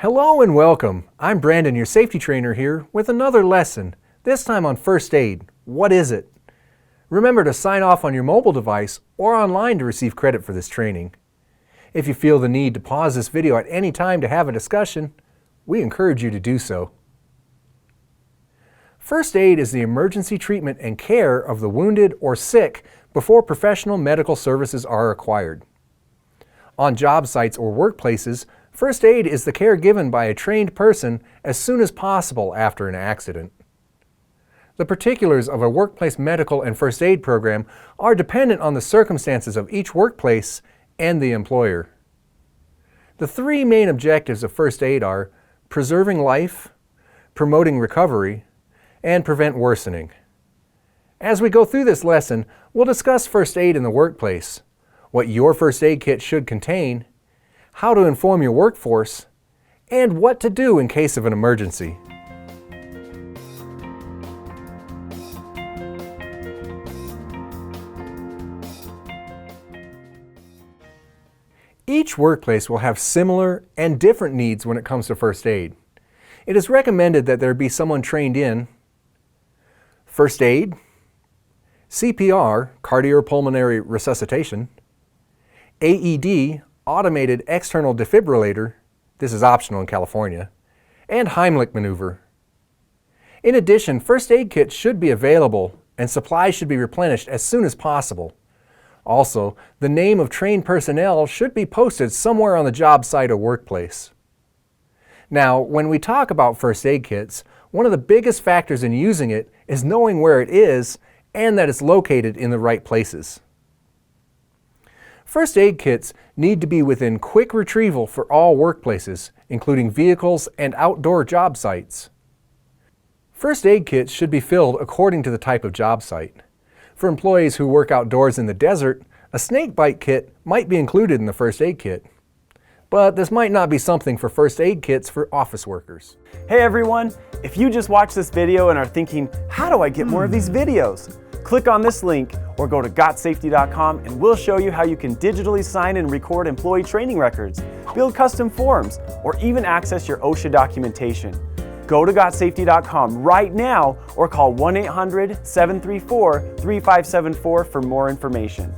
Hello and welcome. I'm Brandon, your safety trainer here with another lesson, this time on first aid. What is it? Remember to sign off on your mobile device or online to receive credit for this training. If you feel the need to pause this video at any time to have a discussion, we encourage you to do so. First aid is the emergency treatment and care of the wounded or sick before professional medical services are required. On job sites or workplaces, first aid is the care given by a trained person as soon as possible after an accident. The particulars of a workplace medical and first aid program are dependent on the circumstances of each workplace and the employer. The three main objectives of first aid are preserving life, promoting recovery, and prevent worsening. As we go through this lesson, we'll discuss first aid in the workplace, what your first aid kit should contain, how to inform your workforce, and what to do in case of an emergency. Each workplace will have similar and different needs when it comes to first aid. It is recommended that there be someone trained in first aid, CPR, cardiopulmonary resuscitation, AED, automated external defibrillator, this is optional in California, and Heimlich maneuver. In addition, first aid kits should be available and supplies should be replenished as soon as possible. Also, the name of trained personnel should be posted somewhere on the job site or workplace. Now, when we talk about first aid kits, one of the biggest factors in using it is knowing where it is and that it's located in the right places. First aid kits need to be within quick retrieval for all workplaces, including vehicles and outdoor job sites. First aid kits should be filled according to the type of job site. For employees who work outdoors in the desert, a snake bite kit might be included in the first aid kit. But this might not be something for first aid kits for office workers. Hey everyone, if you just watched this video and are thinking, how do I get more of these videos? Click on this link or go to GotSafety.com and we'll show you how you can digitally sign and record employee training records, build custom forms, or even access your OSHA documentation. Go to GotSafety.com right now or call 1-800-734-3574 for more information.